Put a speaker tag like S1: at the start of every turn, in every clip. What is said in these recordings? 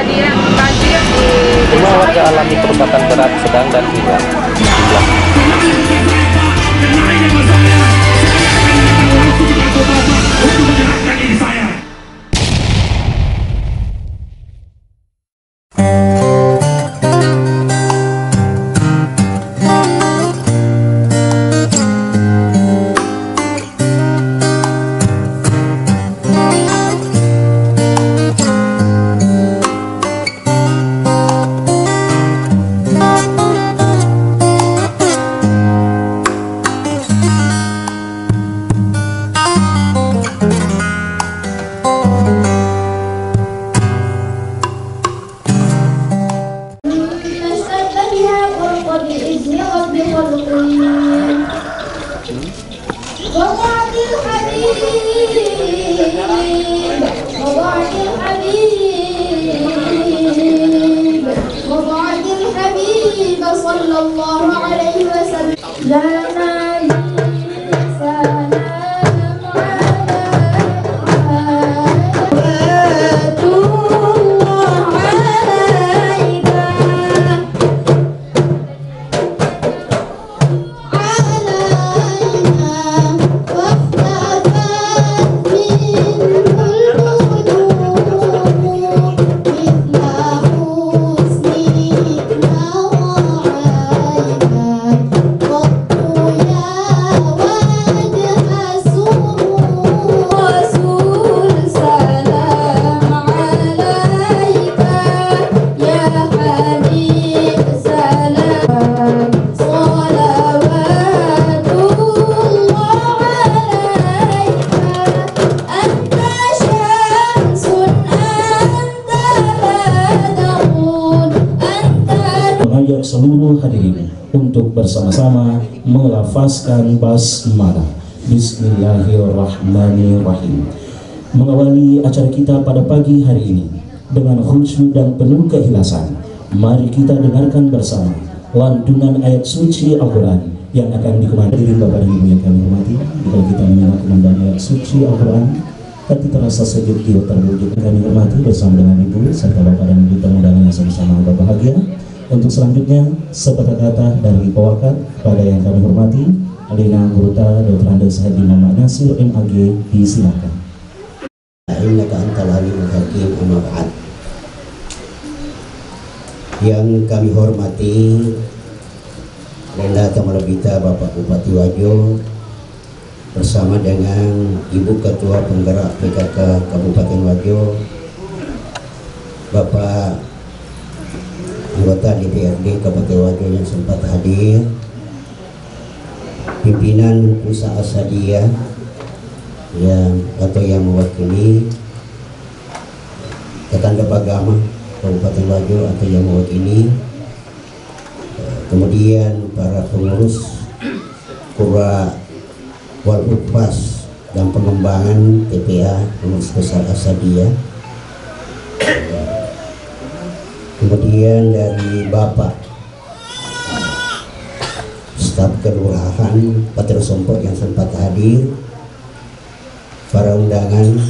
S1: kejadian banjir di
S2: Semua warga alami kerusakan berat, sedang, dan ringan.
S3: Seluruh hadirin untuk bersama-sama melafazkan basmalah. Bismillahirrahmanirrahim. Mengawali acara kita pada pagi hari ini dengan khusyuk dan penuh keikhlasan, mari kita dengarkan bersama lantunan ayat suci Al-Quran yang akan dikumandiri Bapak dan Ibu yang kami hormati. Jika kita menyimak komandan ayat suci Al-Quran, hati terasa sejuk, jiwa terwujud. Kami hormati bersama dengan Ibu serta Bapak dan Ibu tamu undangan yang sama-sama berbahagia. Untuk selanjutnya, sepatah kata dari pewakil pada yang kami hormati, Alina Guruta Dr. Andes Hadi Muhammad Nasir MAG, disilakan.
S4: Innaka antal alimul hakim, amma ba'd. Yang kami hormati Lenda Tamalabita Bapak Bupati Wajo bersama dengan Ibu Ketua Penggerak PKK Kabupaten Wajo, Bapak anggota DPRD Kabupaten Wajo yang sempat hadir, pimpinan Pusat Asadiyah yang mewakili Tetangga Bagama Kabupaten Wajo atau yang mewakili, kemudian para pengurus Kura Wal Ukpas dan pengembangan TPA Pengurus Besar Asadiyah, kemudian dari Bapak staf kelurahan Patero Sompok yang sempat hadir, para undangan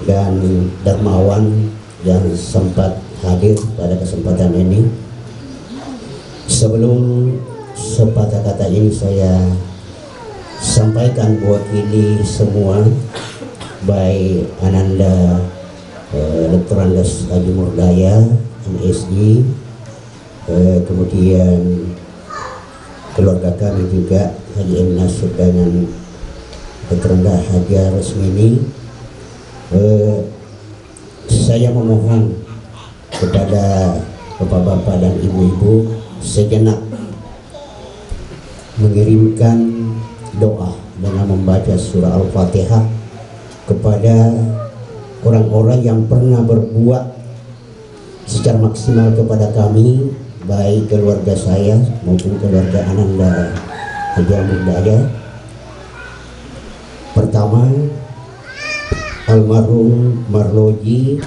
S4: dan dermawan yang sempat hadir pada kesempatan ini. Sebelum sepatah kata ini saya sampaikan mewakili semua, baik Ananda Dr. Andes Haji Murdaya MSD, kemudian keluarga kami juga Haji M. Nasir dengan Tetangga Haja Resmini. Saya memohon kepada bapak-bapak dan ibu-ibu sejenak mengirimkan doa dengan membaca surah Al-Fatihah kepada orang-orang yang pernah berbuat secara maksimal kepada kami, baik keluarga saya maupun keluarga Ananda Haji Murdaya. Pertama, almarhum Marloji,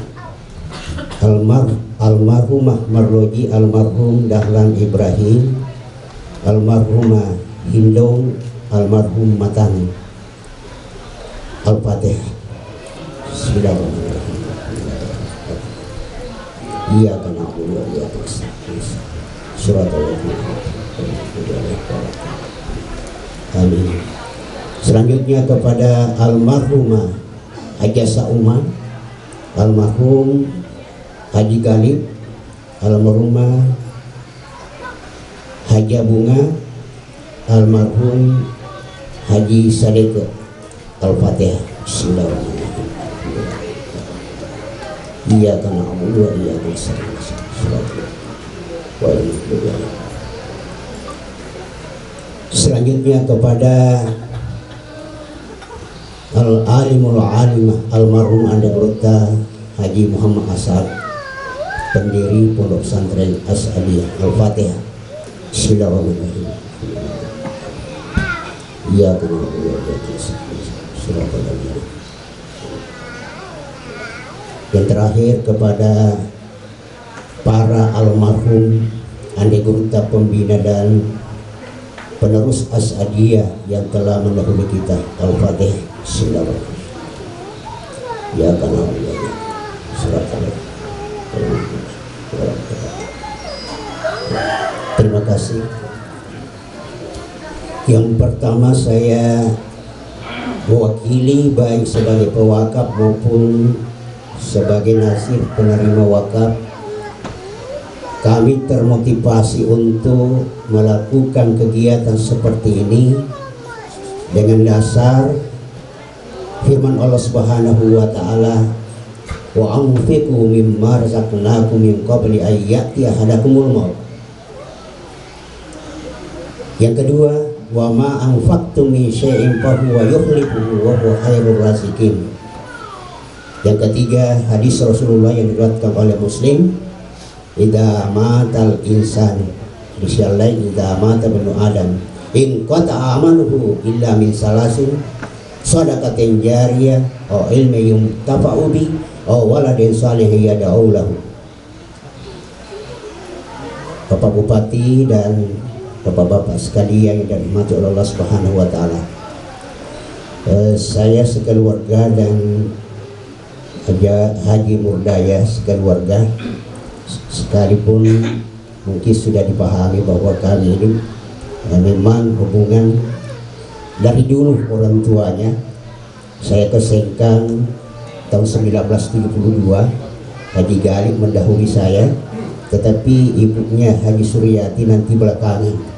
S4: almarhumah Marloji, almarhum Dahlan Ibrahim, almarhumah Hindong, almarhum Matan. Al-Fatihah. Bismillahirrahmanirrahim. Iyyaka na'budu wa iyyaka nasta'in. Shiratal ladzina an'amta 'alaihim. Amin. Selanjutnya kepada almarhumah Haja Sauma, almarhum Haji Galib, almarhumah Haja Bunga, almarhum Haji Sadeka. Al-Fatihah. Bismillahirrahmanirrahim. Iyyaka na'budu wa iyyaka nasta'in. Selanjutnya kepada Al-Alimul Alimah almarhum Andaluta Haji Muhammad Asad, pendiri Pondok Pesantren As'adiyah. Al-Fatihah. Bismillahirrahmanirrahim. Iyyaka na'budu wa iyyaka nasta'in. Yang terakhir kepada para almarhum anggota pembina dan penerus As'adiyah yang telah mendahului kita. Al-Fatihah. Bismillahirrahmanirrahim. Ya kana terima kasih. Yang pertama saya mewakili baik sebagai pewakaf maupun sebagai nasib penerima wakaf, kami termotivasi untuk melakukan kegiatan seperti ini dengan dasar firman Allah Subhanahu wa taala, wa anfiqu mimma razaqnakum min qabli an ya'tiya ahadakumul maut. Yang kedua, wa ma anfaqtum min syai'in fa huwa yukhlifuhu wa huwa khairur raziqin. Yang ketiga, hadis Rasulullah yang diriwayatkan oleh Muslim, idza matal insan bisyallai idza mata banu adam in qata amaluhu illa min salasin shadaqatin jariyah aw ilmin yuntafa'u bi aw waladin salihin yad'u lahu. Bapak Bupati dan Bapak-bapak sekalian yang dirahmati oleh Allah Subhanahu wa taala, saya sekeluarga dan Haji Murdaya sekeluarga, sekalipun mungkin sudah dipahami bahwa kami ini memang hubungan dari dulu orang tuanya. Saya ke Sengkang tahun 1972, Haji Galib mendahului saya, tetapi ibunya Haji Suryati nanti belakangan.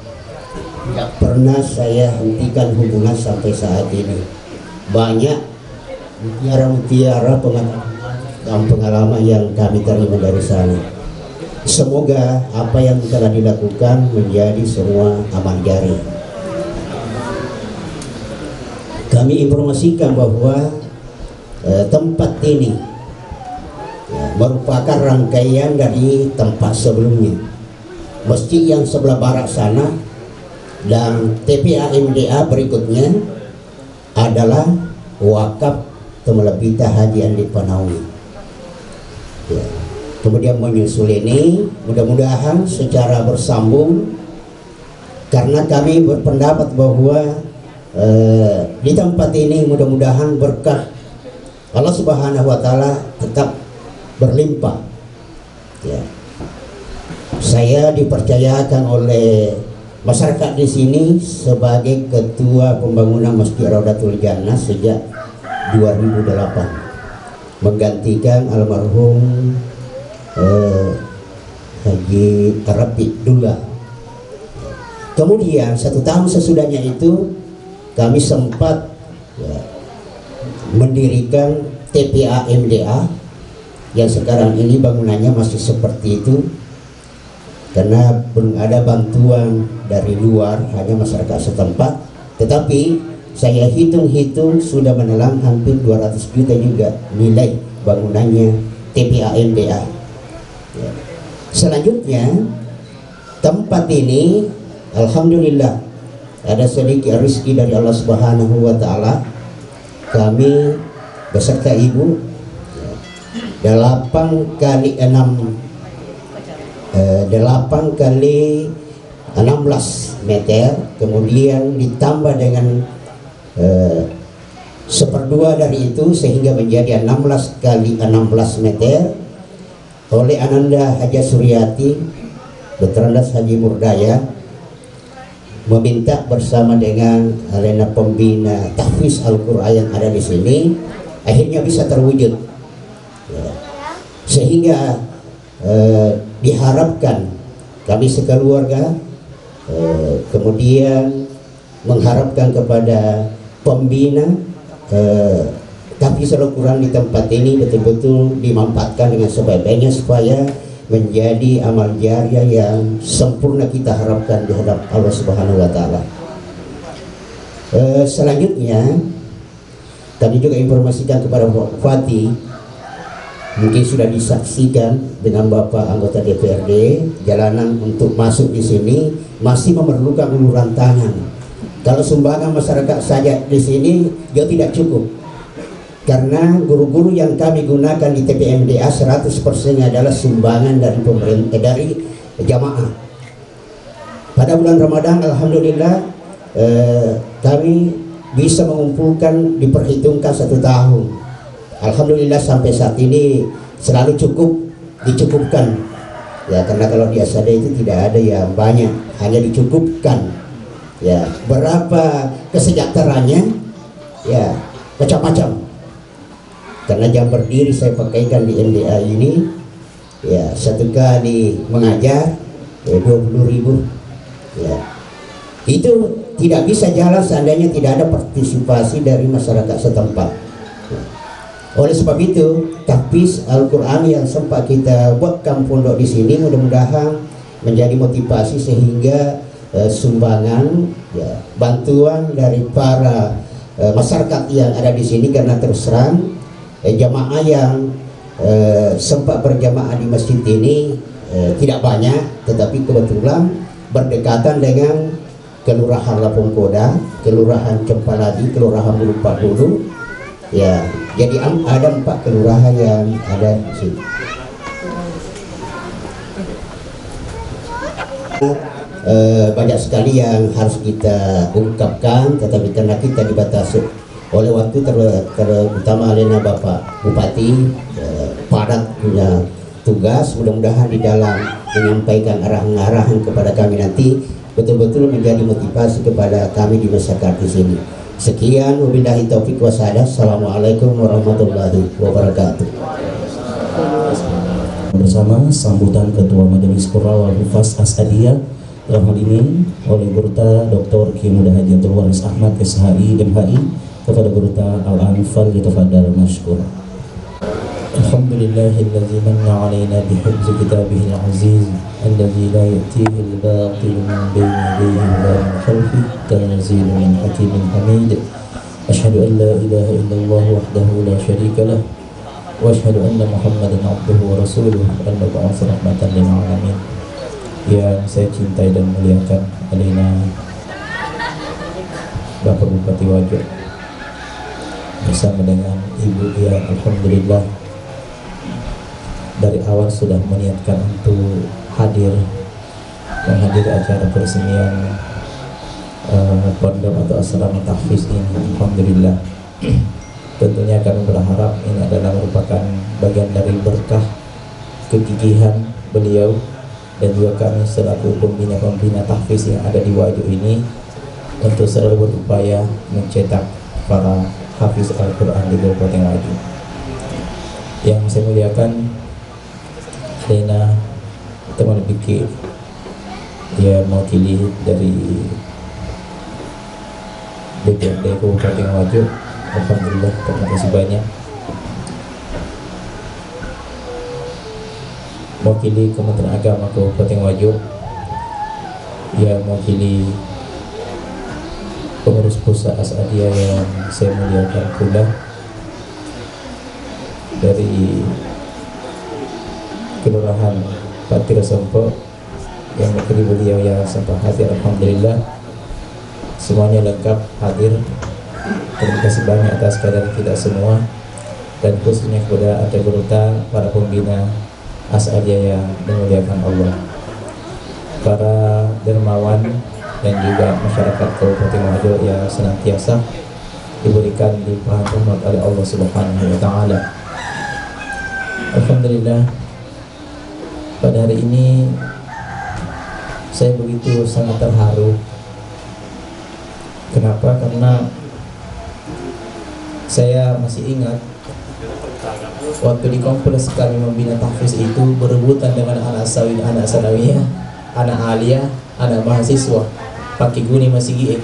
S4: Tidak pernah saya hentikan hubungan sampai saat ini. Banyak mutiara-mutiara pengalaman yang kami terima dari sana. Semoga apa yang telah dilakukan menjadi semua amal jari. Kami informasikan bahwa tempat ini merupakan rangkaian dari tempat sebelumnya. Masjid yang sebelah barat sana dan TPA MDA berikutnya adalah wakaf Temelebita Haji Andi Panawi. Ya. Kemudian menyusul ini mudah-mudahan secara bersambung, karena kami berpendapat bahwa di tempat ini mudah-mudahan berkah Allah Subhanahu wa taala tetap berlimpah. Ya. Saya dipercayakan oleh masyarakat di sini sebagai ketua pembangunan Masjid Raudatul Jannah sejak 2008, menggantikan almarhum Haji Rafiq Dullah. Kemudian 1 tahun sesudahnya itu kami sempat mendirikan TPA MDA yang sekarang ini bangunannya masih seperti itu karena belum ada bantuan dari luar, hanya masyarakat setempat. Tetapi saya hitung-hitung sudah menelan hampir 200 juta juga nilai bangunannya TPA MDA. Ya. Selanjutnya tempat ini alhamdulillah ada sedikit rezeki dari Allah Subhanahu wa taala. Kami beserta ibu 8 kali 16 meter, kemudian ditambah dengan 1/2 dari itu sehingga menjadi 16 kali 16 meter. oleh Ananda Haja Suryati, Dr. Andas Haji Murdaya, meminta bersama dengan alena pembina tahfiz Al-Quran yang ada di sini, akhirnya bisa terwujud. Ya. Sehingga diharapkan kami sekeluarga kemudian mengharapkan kepada pembina tahfiz Al-Quran di tempat ini betul-betul dimanfaatkan dengan sebaik-baiknya supaya menjadi amal jariah yang sempurna kita harapkan di hadapan Allah Subhanahu wa taala. Selanjutnya kami juga informasikan kepada Pak Bupati, mungkin sudah disaksikan dengan Bapak anggota DPRD, jalanan untuk masuk di sini masih memerlukan uluran tangan. Kalau sumbangan masyarakat saja di sini juga tidak cukup. Karena guru-guru yang kami gunakan di TPMDA 100% adalah sumbangan dari pemerintah, dari jamaah. Pada bulan Ramadan alhamdulillah kami bisa mengumpulkan, diperhitungkan 1 tahun. Alhamdulillah sampai saat ini selalu dicukupkan. Ya, karena kalau di Asada itu tidak ada yang banyak, hanya dicukupkan. Ya, berapa kesejahteraannya? Ya, macam-macam. Karena jam berdiri saya pakaikan di MDA ini, ya 1 kali mengajar 20.000. Ya, itu tidak bisa jalan seandainya tidak ada partisipasi dari masyarakat setempat. Ya. Oleh sebab itu, tahfiz Al-Quran yang sempat kita buatkan pondok di sini mudah-mudahan menjadi motivasi sehingga sumbangan, ya, bantuan dari para masyarakat yang ada di sini, karena terus terang jamaah yang sempat berjamaah di masjid ini tidak banyak, tetapi kebetulan berdekatan dengan Kelurahan Lapung Koda, Kelurahan Cempaladi, Kelurahan Bulu Pakulu. Ya, jadi ada 4 kelurahan yang ada di sini. Banyak sekali yang harus kita ungkapkan, tetapi karena kita dibatasi oleh waktu, terutama alena Bapak Bupati padat punya tugas, mudah-mudahan di dalam menyampaikan arahan-arahan kepada kami nanti betul-betul menjadi motivasi kepada kami di masyarakat di sini. Sekian, wabillahi taufiq wasadaq. Assalamualaikum warahmatullahi wabarakatuh.
S3: Bersama sambutan Ketua Majelis Qurra wal Hufaz Asadiyah dalam hal ini oleh Gurta Dr. Kiai Muda Haji Abdul Waris Ahmad SHI MHI, kepada Gurta Al-Anfal yatafadhal mashkur. Alhamdulillahilladzi manna 'alaina bihifzi kitabihil 'aziz alladzi la ya'tihi al-batil min bayni yadayhi wa min khalfihi tanzilun min hakimin hamid. Asyhadu an la ilaha illallah wahdahu la syarika lah wa asyhadu anna Muhammadan 'abduhu wa rasuluhu al-mab'uts rahmatan lil 'alamin. Yang saya cintai dan muliakan alena Bapak Bupati Wajo bersama dengan Ibu yang alhamdulillah dari awal sudah meniatkan untuk menghadiri acara peresmian pondok atau asrama tahfiz ini. Alhamdulillah. Tentunya kami berharap ini adalah merupakan bagian dari berkah kegigihan beliau dan juga kami selaku pembina tahfiz yang ada di Wajo ini untuk selalu berupaya mencetak para hafiz Al-Quran di Kabupaten Wajo. Yang saya muliakan alena teman fikih dia mewakili dari DPRD Kabupaten Wajo. Alhamdulillah, terima kasih banyak. Mewakili Kementerian Agama Kabupaten Wajo, ya mewakili pengurus pusat Asadiyah yang saya muliakan pula, dari Kelurahan Patir Sompo yang mewakili beliau yang sempat hadir. Alhamdulillah semuanya lengkap hadir. Terima kasih banyak atas kehadiran kita semua, dan khususnya kepada anggota para pembina Asadiyah yang dimuliakan Allah, para dermawan dan juga masyarakat Kabupaten Wajo yang senantiasa diberikan limpahan rahmat oleh Allah Subhanahu wa taala. Alhamdulillah,
S1: Pada hari ini saya begitu sangat terharu. Kenapa? Karena saya masih ingat waktu di kompleks kami membina tahfiz itu berebutan dengan anak sawin, anak sanawiyah, anak aliyah, anak mahasiswa pakai guni masih GE.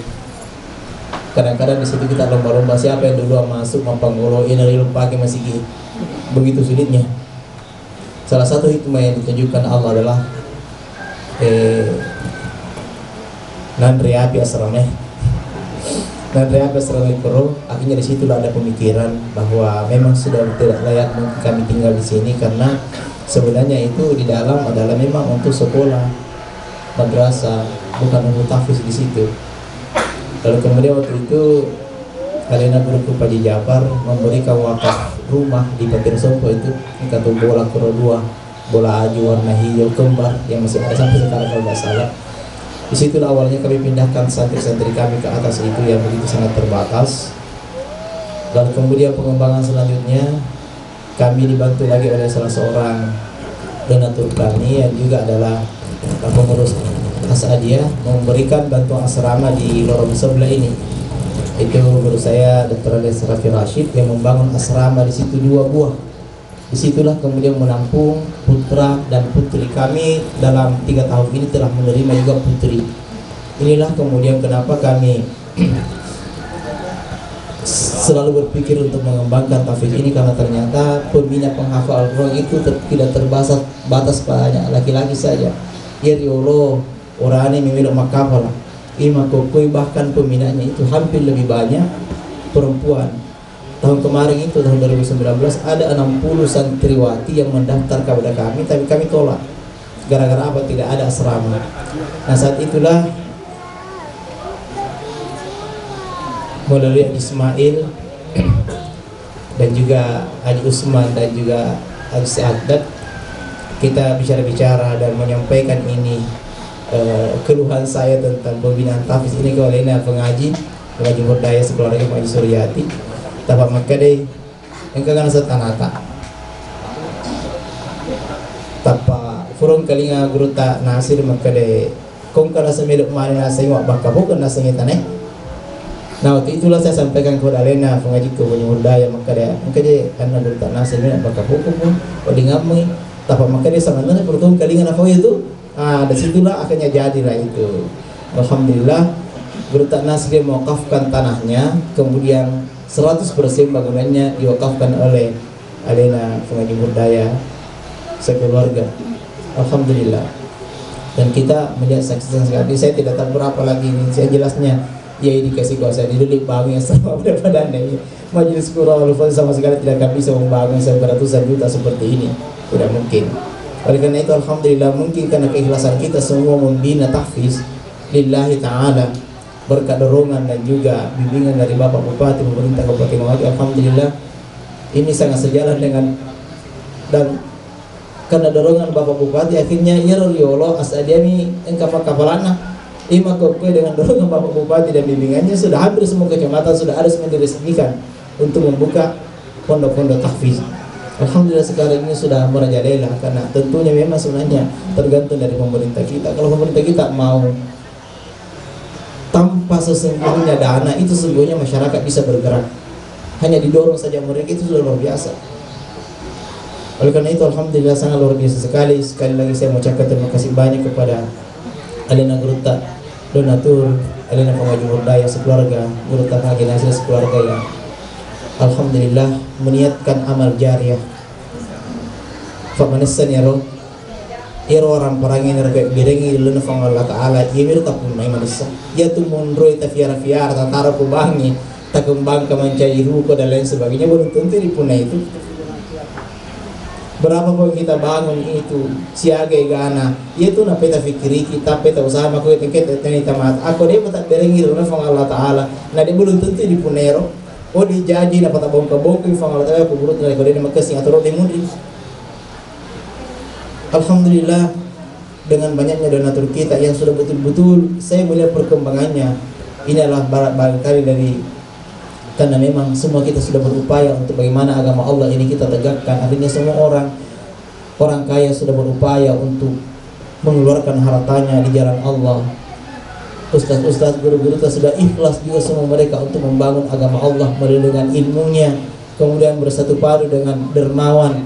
S1: Kadang-kadang di situ kita lomba-lomba siapa yang duluan masuk mampanggolo ini pakai masih GE. Begitu sulitnya. Salah satu hikmah yang ditunjukkan Allah adalah Nandri api asrameh. Nandri api asrameh kuro. Akhirnya di situ ada pemikiran bahwa memang sudah tidak layak kami tinggal di sini, karena sebenarnya itu di dalam adalah memang untuk sekolah, madrasah, bukan untuk tahfiz di situ. Lalu kemudian waktu itu Kalena Guruku Paji Jafar memberikan wakaf rumah di Patir Sompo itu kata bola kuro 2, bola aju warna hijau kembar yang masih ada sampai sekarang kalau tidak salah. Disitulah awalnya kami pindahkan santri-santri kami ke atas itu yang begitu sangat terbatas. Lalu kemudian pengembangan selanjutnya kami dibantu lagi oleh salah seorang donatur kami yang juga adalah pengurus Asadiyah memberikan bantuan asrama di lorong sebelah ini. Itu guru saya Dr. Ales Rafi Rashid yang membangun asrama di situ 2 buah. Disitulah kemudian menampung putra dan putri kami. Dalam 3 tahun ini telah menerima juga putri. Inilah kemudian kenapa kami selalu berpikir untuk mengembangkan tahfiz ini, karena ternyata pembina penghafal Al-Quran itu tidak terbatas pada laki-laki saja. Ya Allah, orang ini memiliki makafal Ima Kokoi, bahkan pembinanya itu hampir lebih banyak perempuan. Tahun kemarin itu, tahun 2019, ada 60 santriwati yang mendaftar kepada kami, tapi kami tolak. Gara-gara apa? Tidak ada asrama. Nah saat itulah melalui Ismail dan juga Haji Usman dan juga Haji Sa'adat, kita bicara-bicara dan menyampaikan ini keluhan saya tentang pembinaan tahfiz ini ke olehna pengaji berdaya sekeluarga Haji Suryati. Tapak maka deh engkau kan setanata tapa furung kalinga guru tak nasir maka deh kong kana semedok mana nasi wak baka bukan nasi taneh. Nah waktu itulah saya sampaikan kepada Alena pengaji ke Berdaya, maka deh engkau deh karena guru tak nasir ni baka bukan pun odi ngamui tapak maka deh sama nana pertong kalinga nafau itu. Dari situlah akhirnya jadilah itu. Alhamdulillah Guru Tak Nasir mewakafkan tanahnya, kemudian 100% bangunannya diwakafkan oleh Alena pengaji Berdaya sekeluarga. Alhamdulillah. Dan kita melihat saksikan sekali. Saya tidak tahu berapa lagi ini. Saya jelasnya ya dikasih kuasa didulik bangun yang sama pada anda. Majelis Qur'an sama sekali tidak akan bisa membangun beratusan juta seperti ini. Tidak mungkin. Oleh karena itu alhamdulillah, mungkin karena keikhlasan kita semua membina tahfiz lillahi ta'ala, berkat dorongan dan juga bimbingan dari Bapak Bupati, pemerintah Kabupaten Mamuju, alhamdulillah ini sangat sejalan dengan, dan karena dorongan Bapak Bupati akhirnya ya Allah asadiami engkau kapalana ima kokoi dengan dorongan Bapak Bupati dan bimbingannya sudah hampir semua kecamatan sudah ada yang diresmikan untuk membuka pondok-pondok tahfiz. Alhamdulillah sekarang ini sudah merajalela, karena tentunya memang sebenarnya tergantung dari pemerintah kita. Kalau pemerintah kita mau tanpa sesungguhnya dana itu, sesungguhnya masyarakat bisa bergerak. Hanya didorong saja mereka itu sudah luar biasa. Oleh karena itu alhamdulillah sangat luar biasa sekali. Sekali lagi saya mengucapkan terima kasih banyak kepada Alena Guruta donatur, Alena pengaji Berdaya sekeluarga, Guruta Haji Nasir sekeluarga yang alhamdulillah meniatkan amal jariah. Famanesan ya roh, orang perangin rakyat birengi lena fang Allah Taala, yemir tak pun main manusia. Ya tu munroi tafiar tatara kubangi, tak kembang kemencai ruko dan lain sebagainya, belum tentu dipunai itu. Berapa pun kita bangun itu siaga gana, itu na peta fikiri kita peta usaha maku itu kita teni tamat. Aku dia tak berengi lena fang Allah Taala, nah dia belum tentu dipunero. Oh dijaji na pata bongka-bongka fang Allah Taala aku burut dari kode makasih atau roti mundi. Alhamdulillah dengan banyaknya donatur kita yang sudah betul-betul saya melihat perkembangannya. Ini adalah barangkali dari, karena memang semua kita sudah berupaya untuk bagaimana agama Allah ini kita tegakkan. Akhirnya semua orang Orang kaya sudah berupaya untuk mengeluarkan hartanya di jalan Allah. Ustaz-ustaz, guru-guru sudah ikhlas juga semua mereka untuk membangun agama Allah melalui dengan ilmunya, kemudian bersatu padu dengan dermawan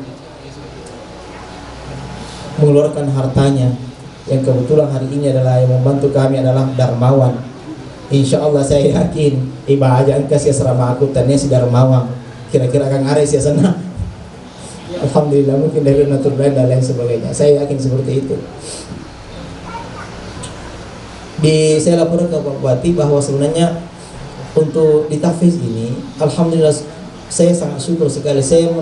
S1: mengeluarkan hartanya. Yang kebetulan hari ini adalah yang membantu kami adalah Darmawan. Insya Allah saya yakin ibadah aja kasih asrama aku tanya si Darmawan kira-kira akan ngaris ya sana. Alhamdulillah, mungkin dari natur dan lain sebagainya. Saya yakin seperti itu. Saya laporkan ke Pak Bupati bahwa sebenarnya untuk di tahfiz ini, alhamdulillah saya sangat syukur sekali. Saya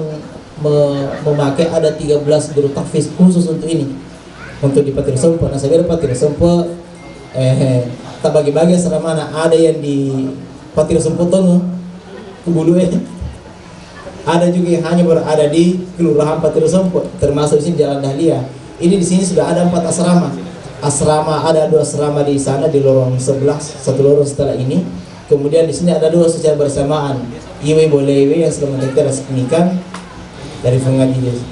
S1: memakai ada 13 guru tahfiz khusus untuk ini, untuk di Patir Sempo. Nah, saya Patir Sempo tak bagi-bagi selama ada yang di Patir Sempo Tongo Kubulu ada juga yang hanya berada di Kelurahan Patir Sempo, termasuk di sini Jalan Dahlia. Ini di sini sudah ada 4 asrama. Asrama ada 2 asrama di sana di lorong sebelah, 1 lorong setelah ini. Kemudian di sini ada 2 secara bersamaan. Iwe Bolewe yang sudah kita resmikan dari pengajian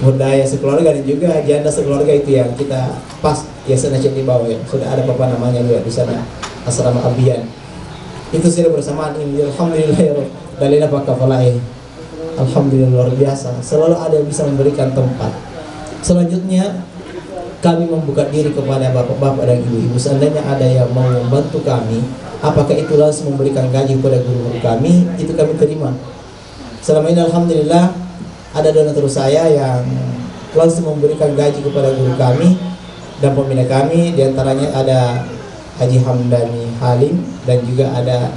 S1: budaya sekeluarga, dan juga janda sekeluarga itu yang kita pas ya sana cek di bawah ya. Sudah ada bapak namanya juga di sana, asrama Abian. Itu sudah bersamaan ini. Alhamdulillah ya Rabb. Dalilnya Pak Kafalai. Alhamdulillah luar biasa. Selalu ada yang bisa memberikan tempat. Selanjutnya kami membuka diri kepada bapak-bapak dan ibu-ibu. Seandainya ada yang mau membantu kami, apakah itu langsung memberikan gaji kepada guru-guru kami, itu kami terima. Selama ini alhamdulillah ada donatur saya yang langsung memberikan gaji kepada guru kami dan pembina kami. Di antaranya ada Haji Hamdani Halim dan juga ada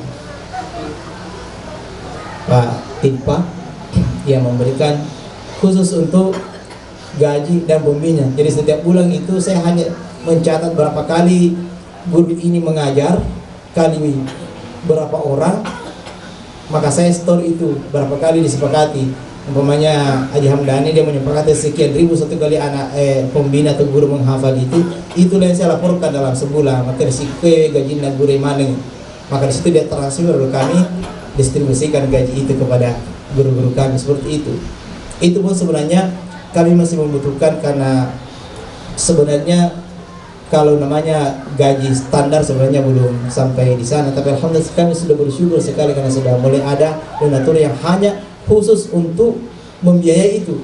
S1: Pak Timpa yang memberikan khusus untuk gaji dan pembina. Jadi setiap bulan itu saya hanya mencatat berapa kali guru ini mengajar, kali berapa orang, maka saya store itu berapa kali disepakati. Umpamanya Haji Hamdani dia menyepakati sekian ribu satu kali anak pembina atau guru menghafal itulah yang saya laporkan dalam sebulan. Maka risiko gaji guru mana, maka disitu dia transfer lalu kami distribusikan gaji itu kepada guru-guru kami seperti itu. Itu pun sebenarnya kami masih membutuhkan, karena sebenarnya kalau namanya gaji standar sebenarnya belum sampai di sana. Tapi alhamdulillah kami sudah bersyukur sekali karena sudah mulai ada donatur yang hanya khusus untuk membiayai itu.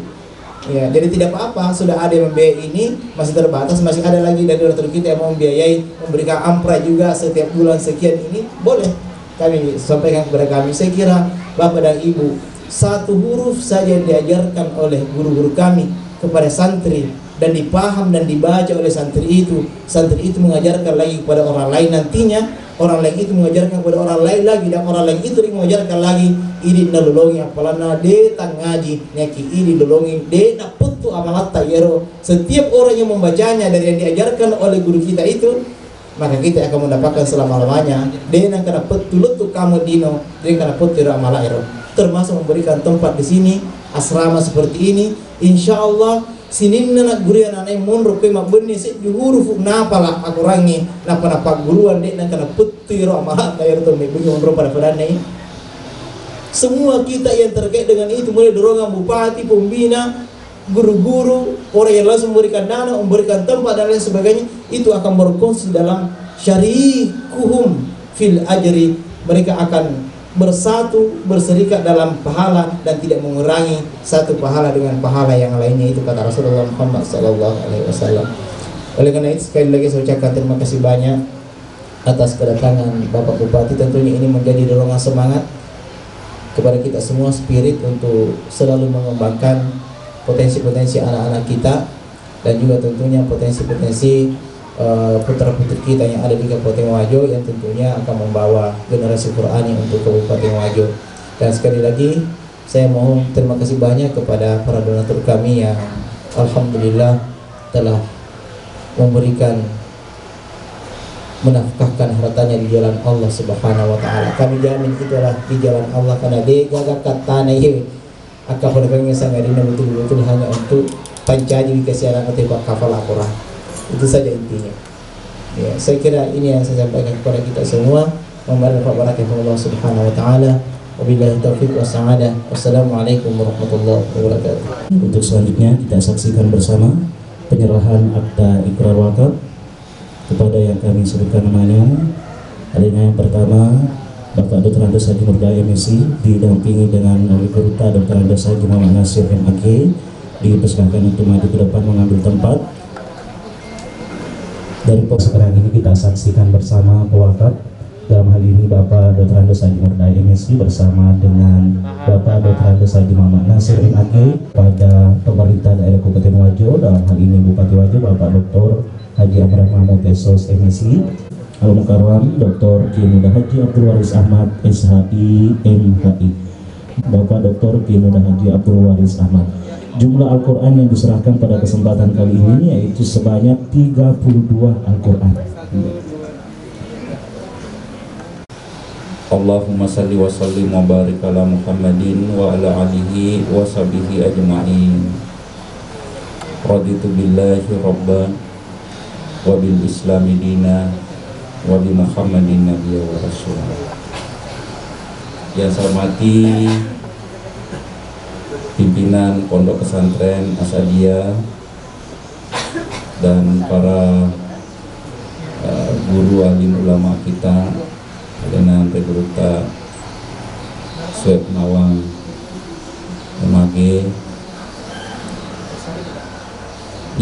S1: Ya, jadi tidak apa-apa, sudah ada yang membiayai ini, masih terbatas, masih ada lagi dari donatur kita yang mau membiayai, memberikan ampra juga setiap bulan sekian ini, boleh kami sampaikan kepada kami. Saya kira Bapak dan Ibu, 1 huruf saja yang diajarkan oleh guru-guru kami kepada santri dan dipaham dan dibaca oleh santri itu mengajarkan lagi kepada orang lain, nantinya orang lain itu mengajarkan kepada orang lain lagi, dan orang lain itu mengajarkan lagi. Ini nalolongi apalana de tangaji nyaki ini dolongi de na putu amalat tayero. Setiap orang yang membacanya dari yang diajarkan oleh guru kita itu, maka kita akan mendapatkan selama-lamanya. De nang kana putu lutu kamu dino, de kana putu amalairo. Termasuk memberikan tempat di sini, asrama seperti ini. Insya Allah sinin nak guru yang anai munro pe mabeni se huruf napala aku rangi napa guruan de nang kana putu amalat tayero to me bunyi munro pada nih. Semua kita yang terkait dengan itu, mulai dorongan bupati, pembina, guru-guru, orang yang langsung memberikan dana, memberikan tempat dan lain sebagainya, itu akan berkongsi dalam syarikuhum fil ajri. Mereka akan bersatu, berserikat dalam pahala dan tidak mengurangi satu pahala dengan pahala yang lainnya. Itu kata Rasulullah Muhammad SAW. Oleh karena itu sekali lagi saya ucapkan terima kasih banyak atas kedatangan Bapak Bupati. Tentunya ini menjadi dorongan semangat kepada kita semua, spirit untuk selalu mengembangkan potensi-potensi anak-anak kita, dan juga tentunya potensi-potensi putra-putri kita yang ada di Kabupaten Wajo yang tentunya akan membawa generasi Qurani untuk Kabupaten Wajo. Dan sekali lagi saya mohon terima kasih banyak kepada para donatur kami yang alhamdulillah telah memberikan, menafkahkan hartanya di jalan Allah Subhanahu wa taala. Kami jamin itulah di jalan Allah, karena dia gagak kata nahi akan pada sangat dina betul-betul hanya untuk pancaji kesiaran atau kafal akurah. Itu saja intinya. Ya, saya kira ini yang saya sampaikan kepada kita semua. Memohon barakah Allah Subhanahu wa taala. Wabillahi taufiq wassa'adah. Wassalamualaikum warahmatullahi wabarakatuh.
S3: Untuk selanjutnya kita saksikan bersama penyerahan akta ikrar wakaf kepada yang kami sebutkan namanya. Adanya yang pertama Bapak Dr. Andes Haji Murdaya MSI didampingi dengan Wali Kota Dr. Andes Haji Muhammad Nasir MAG, dipersilakan untuk maju ke depan mengambil tempat. Dari sekarang ini kita saksikan bersama pewakaf, dalam hal ini Bapak Dr. Andes Haji Murdaya MSI bersama dengan Bapak Dr. Andes Haji Muhammad Nasir MAG pada pemerintah daerah Kabupaten Wajo, dalam hal ini Bupati Wajo Bapak Dr. Haji Amran Mahmud SOS MSI, Al-Mukarram Dr. Kiai Haji Abdul Waris Ahmad SHI MHI, Bapak Dr. Kiai Haji Abdul Waris Ahmad. Jumlah Al-Quran yang diserahkan pada kesempatan kali ini yaitu sebanyak 32 Al-Quran.
S5: Allahumma salli wa sallim wa barik ala Muhammadin wa ala alihi wa sahbihi ajma'in. Raditu billahi rabban wa bil islami dina wa bi Muhammadin nabiyya wa rasul. Yang saya hormati pimpinan Pondok Pesantren Asadiyah dan para guru alim ulama kita dengan Rekruta Sweb Nawang MAG,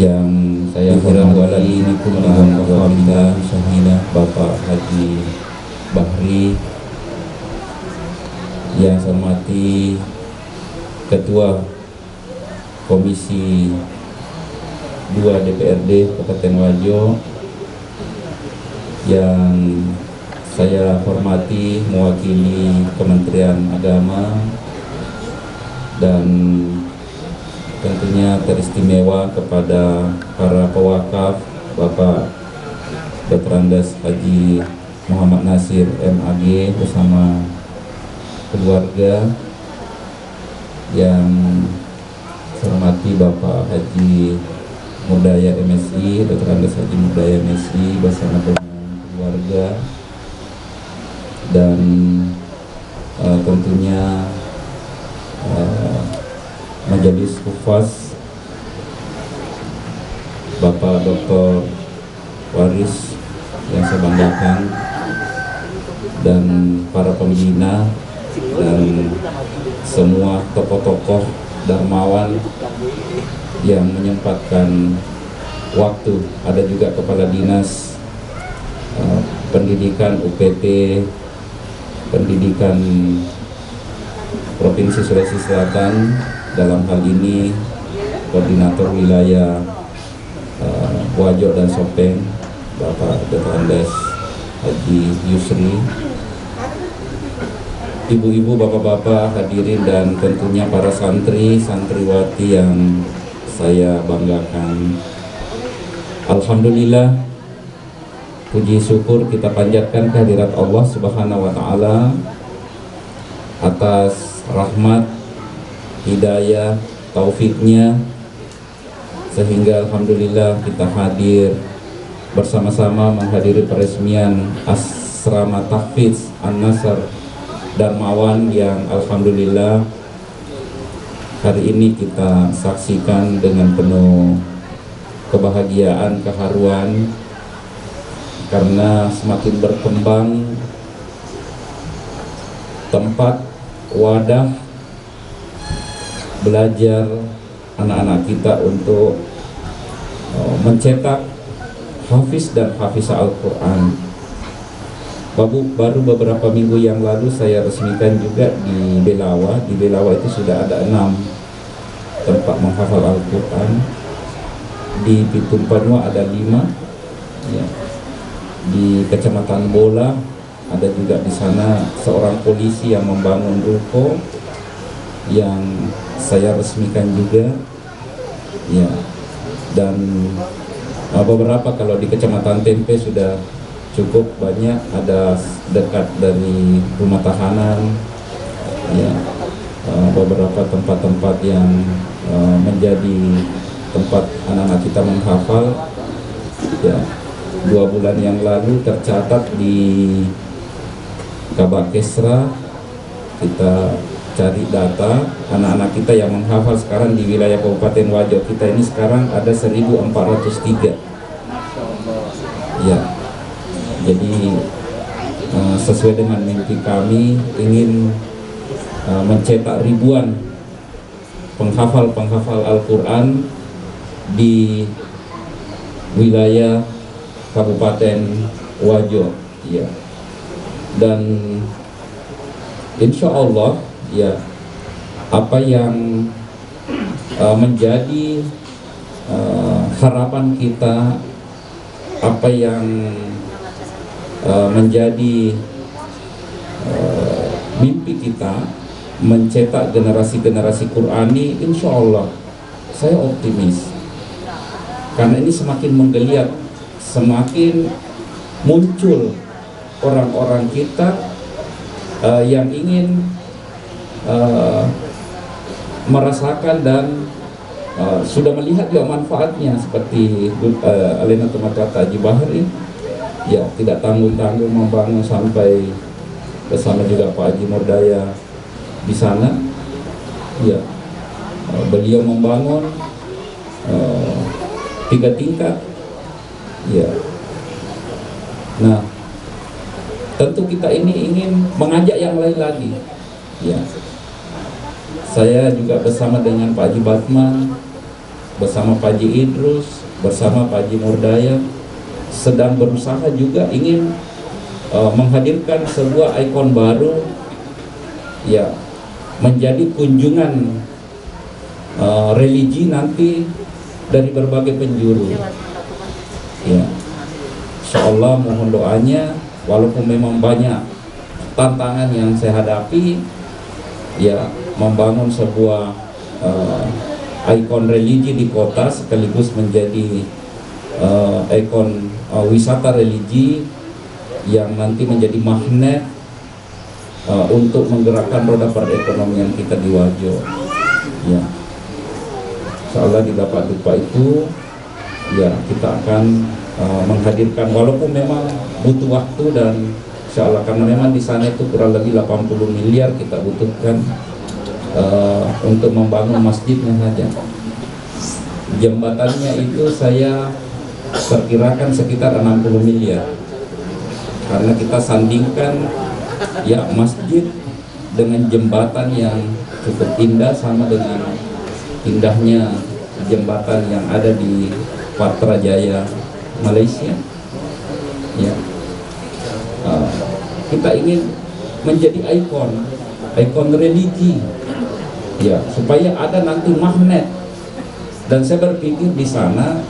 S5: yang saya hormati ini pun bahwa kita Syahida Bapak Haji Bahri, yang saya hormati Ketua Komisi 2 DPRD Kabupaten Wajo, yang saya hormati mewakili Kementerian Agama, dan tentunya teristimewa kepada para pewakaf Bapak Dr. Andes Haji Muhammad Nasir MAG bersama keluarga, yang saya hormati Bapak Haji Murdaya MSI, Dr. Andes Haji Murdaya MSI bersama dengan keluarga, dan tentunya Majelis Hufaz Bapak Dr. Waris yang saya banggakan, dan para pembina dan semua tokoh-tokoh dermawan yang menyempatkan waktu. Ada juga Kepala Dinas Pendidikan UPT Pendidikan Provinsi Sulawesi Selatan, dalam hal ini Koordinator Wilayah Wajo dan Sopeng Bapak Dr. Andes Haji Yusri, ibu-ibu, bapak-bapak, hadirin, dan tentunya para santri, santriwati yang saya banggakan. Alhamdulillah, puji syukur kita panjatkan kehadirat Allah Subhanahu wa Ta'ala atas rahmat, hidayah, taufiknya, sehingga alhamdulillah kita hadir bersama-sama menghadiri peresmian Asrama Tahfiz An-Nasr Darmawan, yang alhamdulillah hari ini kita saksikan dengan penuh kebahagiaan, keharuan, karena semakin berkembang tempat wadah belajar anak-anak kita untuk mencetak hafiz dan hafizah Al-Quran. Baru beberapa minggu yang lalu saya resmikan juga di Belawa. Di Belawa itu sudah ada 6 tempat menghafal Al-Quran. Di Pitung Panua ada 5 ya. Di Kecamatan Bola ada juga di sana seorang polisi yang membangun ruko yang saya resmikan juga ya. Dan beberapa kalau di Kecamatan Tempe sudah cukup banyak, ada dekat dari rumah tahanan ya, beberapa tempat-tempat yang menjadi tempat anak-anak kita menghafal ya. 2 bulan yang lalu tercatat di Kabak Kesra kita cari data anak-anak kita yang menghafal sekarang di wilayah Kabupaten Wajo kita ini sekarang ada 1403 ya. Jadi sesuai dengan mimpi kami ingin mencetak ribuan penghafal Al-Quran di wilayah Kabupaten Wajo ya. Dan insya Allah ya, apa yang menjadi harapan kita, apa yang menjadi mimpi kita mencetak generasi-generasi Qurani, insya Allah saya optimis karena ini semakin menggeliat, semakin muncul orang-orang kita yang ingin merasakan dan sudah melihat juga manfaatnya seperti Alena teman kata Haji Bahri ya, tidak tanggung-tanggung membangun sampai bersama juga Pak Haji Murdaya di sana ya. Beliau membangun 3 tingkat ya. Nah, tentu kita ini ingin mengajak yang lain lagi ya. Saya juga bersama dengan Pak Haji Batman, bersama Pak Haji Idrus, bersama Pak Haji Murdaya sedang berusaha juga ingin menghadirkan sebuah ikon baru ya, menjadi kunjungan religi nanti dari berbagai penjuru ya. Insyaallah mohon doanya, walaupun memang banyak tantangan yang saya hadapi ya, membangun sebuah ikon religi di kota sekaligus menjadi ikon wisata religi yang nanti menjadi magnet untuk menggerakkan roda perekonomian kita di Wajo ya. Insyaallah di Dapat Dupa itu ya, kita akan menghadirkan, walaupun memang butuh waktu dan insyaallah karena memang di sana itu kurang lebih 80 miliar kita butuhkan untuk membangun masjidnya saja. Jembatannya itu saya perkirakan sekitar 60 miliar karena kita sandingkan ya masjid dengan jembatan yang cukup indah sama dengan indahnya jembatan yang ada di Patra Jaya Malaysia ya. Kita ingin menjadi ikon religi ya, supaya ada nanti magnet. Dan saya berpikir di sana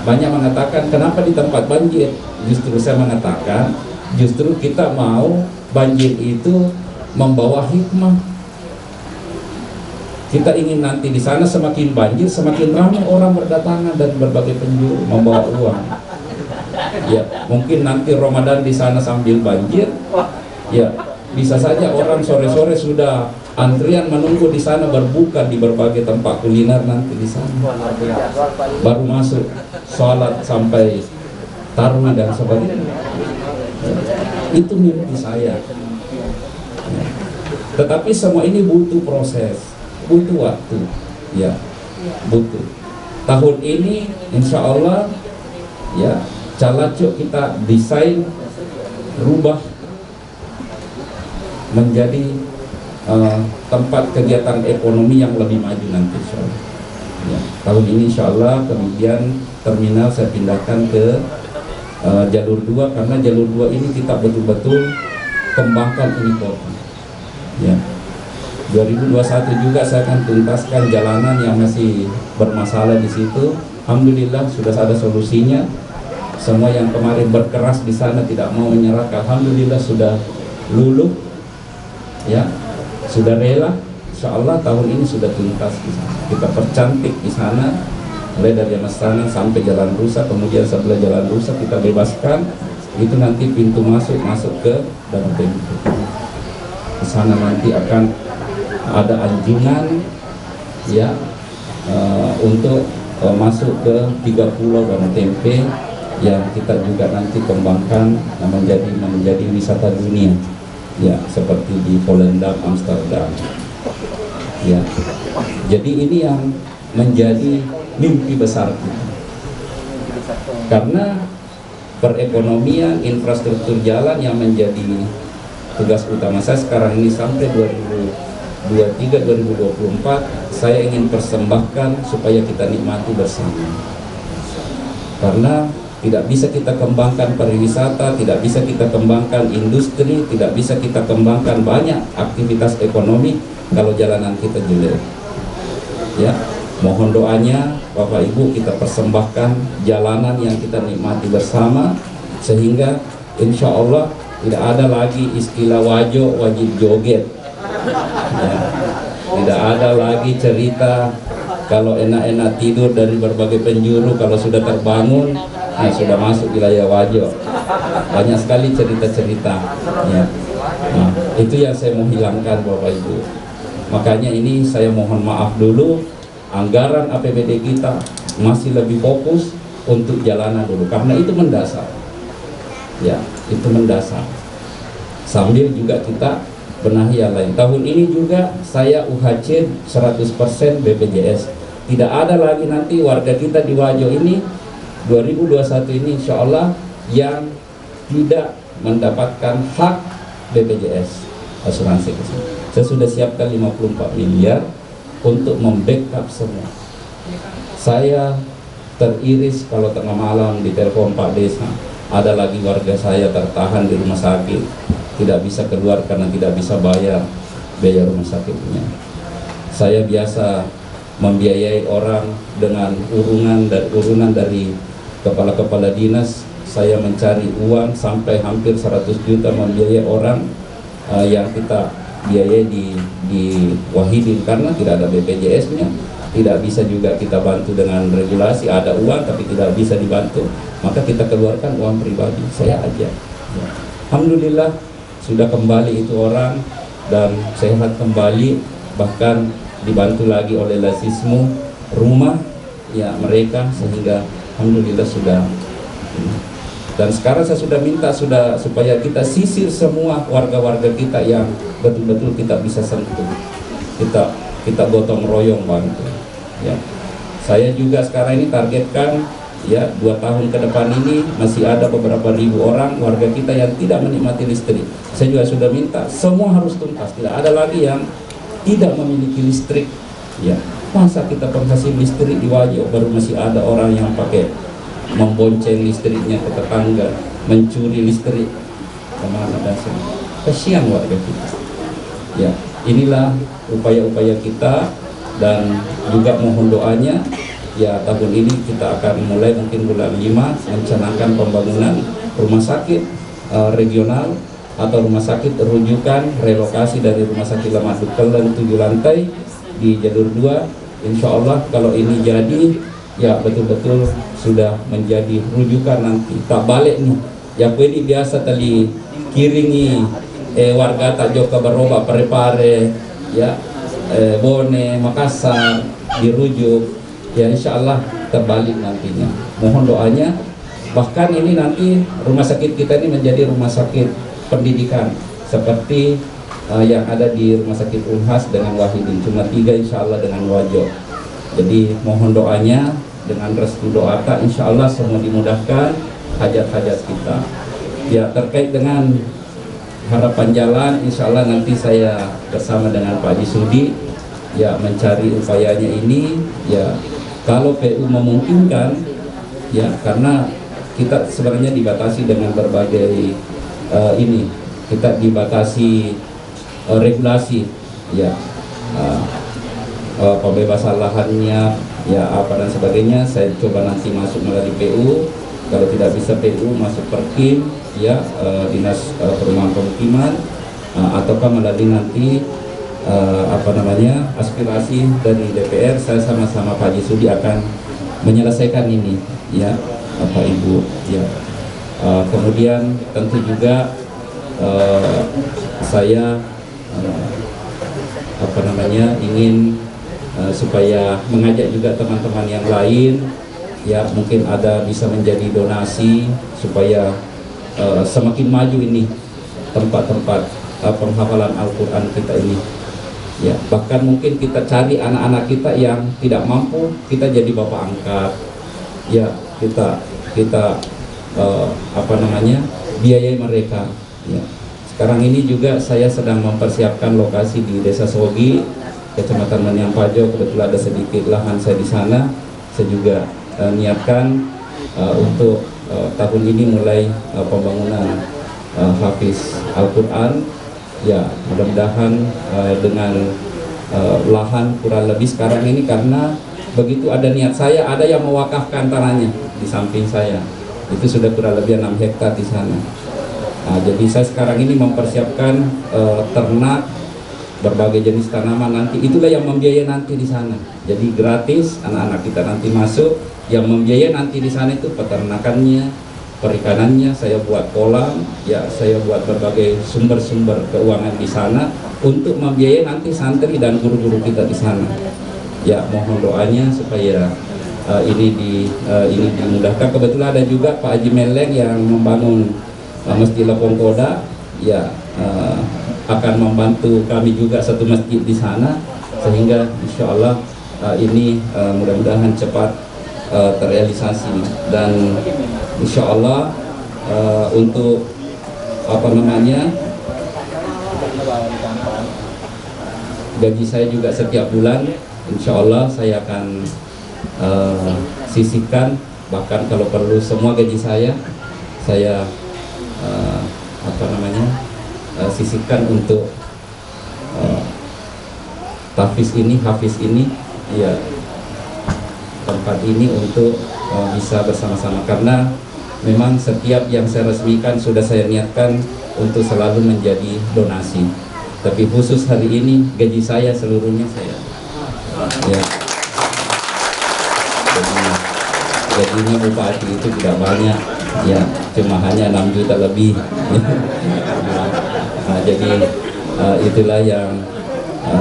S5: banyak mengatakan kenapa di tempat banjir, justru saya mengatakan justru kita mau banjir itu membawa hikmah. Kita ingin nanti di sana semakin banjir semakin ramai orang berdatangan dan berbagai penjuru membawa uang ya. Mungkin nanti Ramadan di sana sambil banjir ya, bisa saja orang sore-sore sudah antrian menunggu di sana berbuka di berbagai tempat kuliner nanti di sana, baru masuk sholat sampai tarawih dan sebagainya. Itu mimpi saya. Tetapi semua ini butuh proses, butuh waktu, ya, butuh. Tahun ini, insya Allah, ya, Calacuk kita desain, rubah menjadi tempat kegiatan ekonomi yang lebih maju nanti, insya Allah. Ya, tahun ini insya Allah kemudian terminal saya pindahkan ke jalur 2 karena jalur 2 ini kita betul-betul kembangkan ini kota. Ya, 2021 juga saya akan tuntaskan jalanan yang masih bermasalah di situ. Alhamdulillah sudah ada solusinya. Semua yang kemarin berkeras di sana tidak mau menyerah, alhamdulillah sudah luluh, ya, sudah rela. Insya Allah tahun ini sudah tuntas di sana. Kita percantik di sana, mulai dari Mastangan sampai Jalan Rusak, kemudian sebelah Jalan Rusak kita bebaskan. Itu nanti pintu masuk ke Danau Tempe. Di sana nanti akan ada anjungan, ya, untuk masuk ke 3 pulau Danau Tempe yang kita juga nanti kembangkan menjadi wisata dunia. ya, seperti di Volendam, Amsterdam. Ya, jadi ini yang menjadi mimpi besar kita. Karena perekonomian, infrastruktur jalan yang menjadi tugas utama saya sekarang ini sampai 2023-2024, saya ingin persembahkan supaya kita nikmati bersama. Karena tidak bisa kita kembangkan pariwisata, tidak bisa kita kembangkan industri, tidak bisa kita kembangkan banyak aktivitas ekonomi kalau jalanan kita jelek. Ya, mohon doanya Bapak Ibu, kita persembahkan jalanan yang kita nikmati bersama, sehingga insya Allah tidak ada lagi istilah wajo wajib joget. Ya, tidak ada lagi cerita kalau enak-enak tidur dari berbagai penjuru, kalau sudah terbangun, nah sudah masuk wilayah wajo. Banyak sekali cerita-cerita. Ya. Nah, itu yang saya mau hilangkan Bapak Ibu. Makanya ini saya mohon maaf dulu, anggaran APBD kita masih lebih fokus untuk jalanan dulu, karena itu mendasar. Ya, itu mendasar. Sambil juga kita benahi yang lain. Tahun ini juga saya UHC 100% BPJS. Tidak ada lagi nanti warga kita di Wajo ini 2021 ini insya Allah yang tidak mendapatkan hak BPJS asuransi kesehatan. Saya sudah siapkan 54 miliar untuk membackup semua. Saya teriris kalau tengah malam ditelepon Pak Desa, ada lagi warga saya tertahan di rumah sakit, tidak bisa keluar karena tidak bisa bayar biaya rumah sakitnya. Saya biasa membiayai orang dengan urunan dari kepala-kepala dinas. Saya mencari uang sampai hampir 100 juta membiayai orang yang kita biayai di Wahidin, karena tidak ada BPJS-nya. Tidak bisa juga kita bantu dengan regulasi, ada uang tapi tidak bisa dibantu, maka kita keluarkan uang pribadi. Saya aja. Alhamdulillah sudah kembali itu orang dan sehat kembali, bahkan dibantu lagi oleh Lasismu rumah ya mereka, sehingga alhamdulillah sudah. Dan sekarang saya sudah minta supaya kita sisir semua warga-warga kita yang betul-betul kita bisa sentuh, kita gotong royong bantu. Ya, saya juga sekarang ini targetkan ya 2 tahun ke depan ini masih ada beberapa ribu orang warga kita yang tidak menikmati listrik. Saya juga sudah minta semua harus tuntas, tidak ada lagi yang tidak memiliki listrik. Ya, masa kita kasih listrik di Wajo baru masih ada orang yang pakai membonceng listriknya ke tetangga, mencuri listrik kemana dasar. Kasihan warga kita. Ya, inilah upaya-upaya kita dan juga mohon doanya. Ya, tahun ini kita akan mulai mungkin bulan 5 mencanangkan pembangunan rumah sakit regional atau rumah sakit rujukan relokasi dari rumah sakit Lemah Dukelen 7 lantai di jalur 2. Insya Allah kalau ini jadi ya betul-betul sudah menjadi rujukan nanti. Tak balik nih ya ini biasa tali kiringi warga tak joka baroba pare-pare ya Bone Makassar dirujuk ya, insya Allah terbalik nantinya. Mohon doanya. Bahkan ini nanti rumah sakit kita ini menjadi rumah sakit pendidikan seperti yang ada di rumah sakit Unhas dengan Wahidin, cuma 3 insya Allah dengan Wajo. Jadi mohon doanya, dengan restu doa insya Allah semua dimudahkan hajat-hajat kita. Ya, terkait dengan harapan jalan, insya Allah nanti saya bersama dengan Pak Haji Sudi ya mencari upayanya ini ya, kalau PU memungkinkan ya, karena kita sebenarnya dibatasi dengan berbagai ini, kita dibatasi regulasi ya, pembebasan lahannya ya apa dan sebagainya. Saya coba nanti masuk melalui PU, kalau tidak bisa PU masuk Perkim ya, dinas perumahan pemukiman, ataukah melalui nanti aspirasi dari DPR. Saya sama-sama Pak Haji Sudi akan menyelesaikan ini ya Bapak Ibu ya. Kemudian tentu juga saya ingin supaya mengajak juga teman-teman yang lain ya, mungkin ada bisa menjadi donasi supaya semakin maju ini tempat-tempat penghafalan Al-Quran kita ini. Ya, bahkan mungkin kita cari anak-anak kita yang tidak mampu, kita jadi bapak angkat. Ya, kita biayai mereka. Ya. Sekarang ini juga saya sedang mempersiapkan lokasi di Desa Sogi, Kecamatan Maniang Pajo. Kebetulan ada sedikit lahan saya di sana. Saya juga niatkan untuk tahun ini mulai pembangunan Hafiz Al-Quran. Ya, mudah-mudahan dengan lahan kurang lebih sekarang ini, karena begitu ada niat saya, ada yang mewakafkan tanahnya di samping saya. Itu sudah kurang lebih 6 hektar di sana. Nah, jadi saya sekarang ini mempersiapkan ternak, berbagai jenis tanaman nanti. Itulah yang membiayai nanti di sana. Jadi gratis, anak-anak kita nanti masuk. Yang membiayai nanti di sana itu peternakannya, perikanannya. Saya buat kolam, ya saya buat berbagai sumber-sumber keuangan di sana untuk membiayai nanti santri dan guru-guru kita di sana. Ya, mohon doanya supaya ini dimudahkan. Kebetulan ada juga Pak Haji Meleng yang membangun Masjid Lapong Koda, ya akan membantu kami juga satu masjid di sana, sehingga insya Allah ini mudah-mudahan cepat terrealisasi. Dan insya Allah untuk gaji saya juga setiap bulan insya Allah saya akan sisihkan, bahkan kalau perlu semua gaji saya sisihkan untuk hafiz ini, ya tempat ini untuk bisa bersama-sama, karena memang setiap yang saya resmikan sudah saya niatkan untuk selalu menjadi donasi, tapi khusus hari ini gaji saya seluruhnya saya, ya. Gajinya bupati itu tidak banyak, ya cuma hanya 6 juta lebih. Nah, jadi itulah yang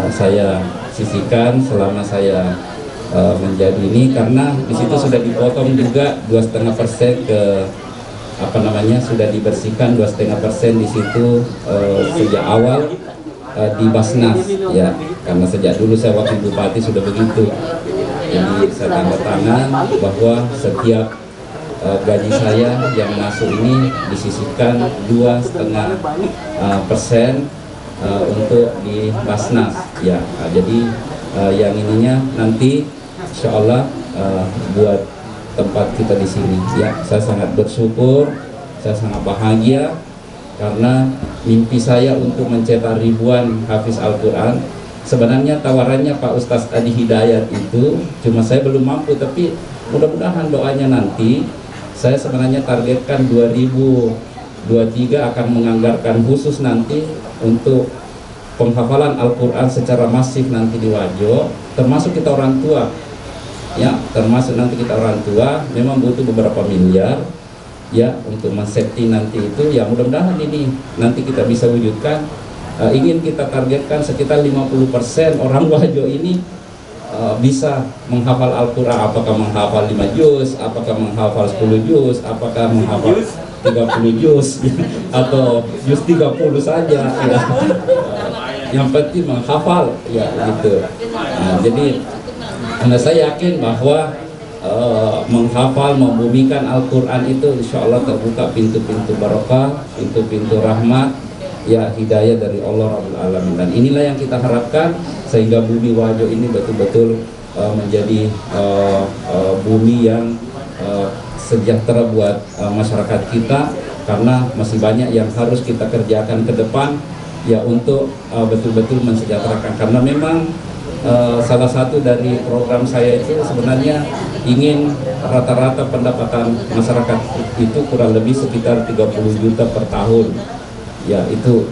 S5: saya sisihkan selama saya menjadi ini, karena di situ sudah dipotong juga 2,5% ke sudah dibersihkan 2,5% di situ sejak awal di Basnas, ya karena sejak dulu saya wakil bupati sudah begitu. Jadi saya tanda tangan bahwa setiap gaji saya yang masuk ini disisihkan 2,5% untuk di Basnas, ya. Jadi yang ininya nanti insya Allah buat tempat kita di sini, ya. Saya sangat bersyukur, saya sangat bahagia karena mimpi saya untuk mencetak ribuan hafiz Al-Quran. Sebenarnya tawarannya Pak Ustadz Adi Hidayat itu, cuma saya belum mampu, tapi mudah-mudahan doanya nanti saya sebenarnya targetkan 2023 akan menganggarkan khusus nanti untuk penghafalan Al-Quran secara masif nanti di Wajo, termasuk kita orang tua, ya termasuk nanti kita orang tua memang butuh beberapa miliar, ya untuk men-safety nanti itu, ya mudah-mudahan ini nanti kita bisa wujudkan. Ingin kita targetkan sekitar 50% orang Wajo ini bisa menghafal Al-Quran, apakah menghafal 5 juz, apakah menghafal 10 juz, apakah menghafal 30 juz atau juz 30 saja, ya. Yang penting menghafal, ya gitu. Nah, jadi saya yakin bahwa menghafal, membumikan Al-Quran itu insya Allah terbuka pintu-pintu barokah, pintu-pintu rahmat, ya hidayah dari Allah Rabbul Alamin. Dan inilah yang kita harapkan sehingga bumi Wajo ini betul-betul menjadi bumi yang sejahtera buat masyarakat kita, karena masih banyak yang harus kita kerjakan ke depan, ya untuk betul-betul mensejahterakan. Karena memang salah satu dari program saya itu sebenarnya ingin rata-rata pendapatan masyarakat itu kurang lebih sekitar 30 juta per tahun. Ya itu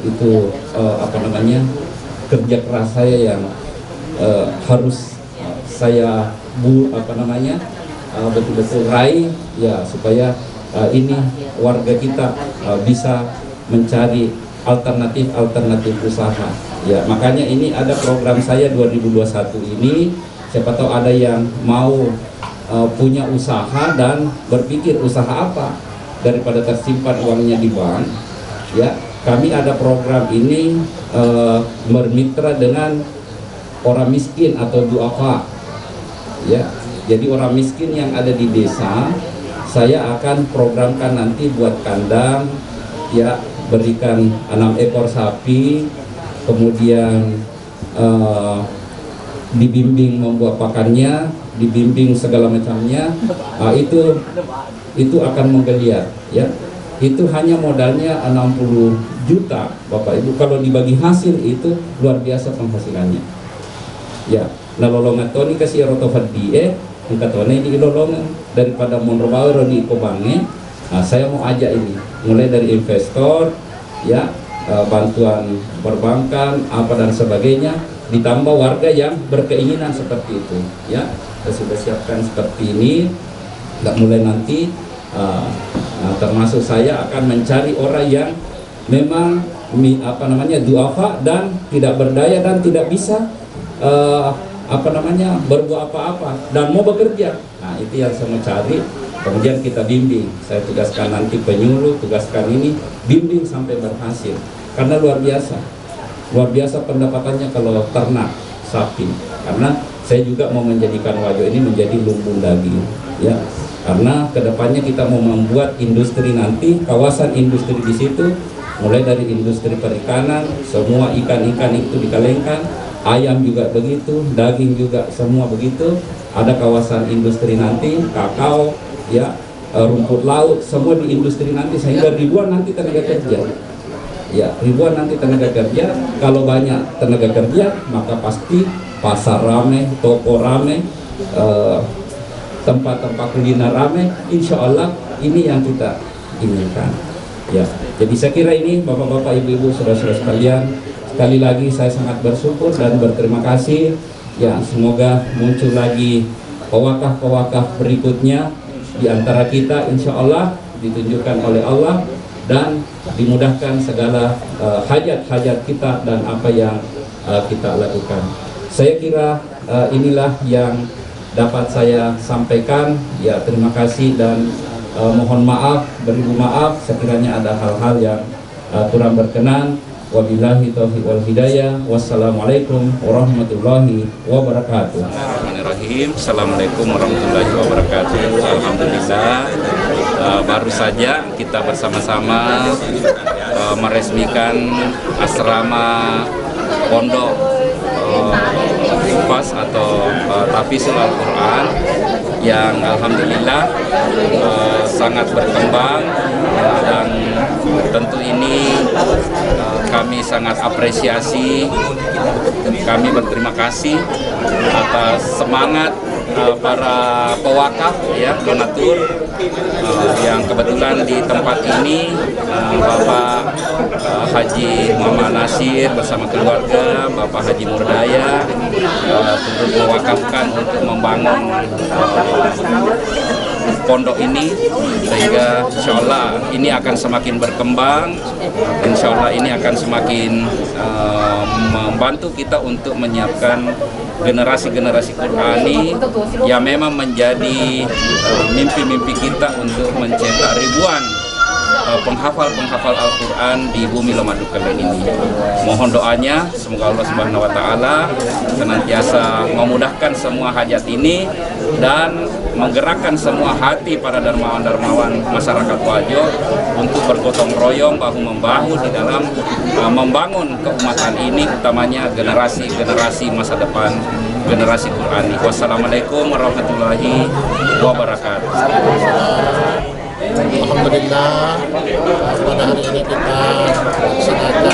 S5: kerja keras saya yang harus saya betul-betul raih, ya supaya ini warga kita bisa mencari alternatif usaha, ya makanya ini ada program saya 2021 ini, siapa tahu ada yang mau punya usaha dan berpikir usaha apa daripada tersimpan uangnya di bank, ya kami ada program ini bermitra dengan orang miskin atau duafa, ya. Jadi orang miskin yang ada di desa, saya akan programkan nanti buat kandang, ya, berikan 6 ekor sapi, kemudian dibimbing membuat pakannya, dibimbing segala macamnya. Itu akan menggeliat, ya. Itu hanya modalnya 60 juta Bapak Ibu. Kalau dibagi hasil itu luar biasa penghasilannya, ya. Nah, lolongan Tony kasih rotofadie katone di lolongan daripada Monrobawe di Kobange. Nah, saya mau ajak ini mulai dari investor, ya, bantuan perbankan apa dan sebagainya, ditambah warga yang berkeinginan seperti itu, ya. Kita sudah siapkan seperti ini. Mulai nanti termasuk saya akan mencari orang yang memang duafa dan tidak berdaya dan tidak bisa berbuat apa-apa dan mau bekerja. Nah, itu yang saya mau cari. Kemudian kita bimbing, saya tugaskan nanti penyuluh, tugaskan ini, bimbing sampai berhasil. Karena luar biasa pendapatannya kalau ternak sapi. Karena saya juga mau menjadikan Wajo ini menjadi lumbung daging, ya. Karena kedepannya kita mau membuat industri nanti, kawasan industri di situ, mulai dari industri perikanan, semua ikan-ikan itu dikalengkan, ayam juga begitu, daging juga semua begitu. Ada kawasan industri nanti, kakao, ya, rumput laut, semua di industri nanti, sehingga ribuan nanti tenaga kerja. Ya, ribuan nanti tenaga kerja. Kalau banyak tenaga kerja, maka pasti pasar rame, toko rame, tempat-tempat kuliner rame. Insya Allah ini yang kita inginkan, ya. Jadi saya kira ini Bapak-bapak, Ibu-ibu, saudara-saudara sekalian, sekali lagi saya sangat bersyukur dan berterima kasih, ya. Semoga muncul lagi pewakaf-pewakaf berikutnya di antara kita, insya Allah ditunjukkan oleh Allah dan dimudahkan segala hajat-hajat kita dan apa yang kita lakukan. Saya kira inilah yang dapat saya sampaikan, ya. Terima kasih dan mohon maaf, beribu maaf sekiranya ada hal-hal yang kurang berkenan. Wabillahi taufiq wal hidayah. Wassalamualaikum warahmatullahi wabarakatuh.
S2: Bismillahirrahmanirrahim. Assalamualaikum warahmatullahi wabarakatuh. Alhamdulillah, baru saja kita bersama-sama meresmikan asrama pondok UPAS atau Tahfidzul Al-Quran yang alhamdulillah sangat berkembang, dan tentu ini kami sangat apresiasi, kami berterima kasih atas semangat para pewakaf, ya, donatur, yang kebetulan di tempat ini Bapak Haji Muhammad Nasir bersama keluarga, Bapak Haji Murdaya turut mewakafkan untuk membangun pondok ini, sehingga insya Allah ini akan semakin berkembang. Insya Allah ini akan semakin membantu kita untuk menyiapkan generasi-generasi Qurani yang memang menjadi mimpi-mimpi kita untuk mencetak ribuan penghafal Al-Quran di bumi Lemadukeling ini. Mohon doanya, semoga Allah Subhanahu wa Ta'ala senantiasa memudahkan semua hajat ini dan menggerakkan semua hati para dermawan-dermawan masyarakat Wajo untuk bergotong royong bahu-membahu di dalam membangun keumatan ini, utamanya generasi masa depan, generasi Qurani. Wassalamualaikum warahmatullahi wabarakatuh.
S6: Alhamdulillah, pada hari ini kita melaksanakan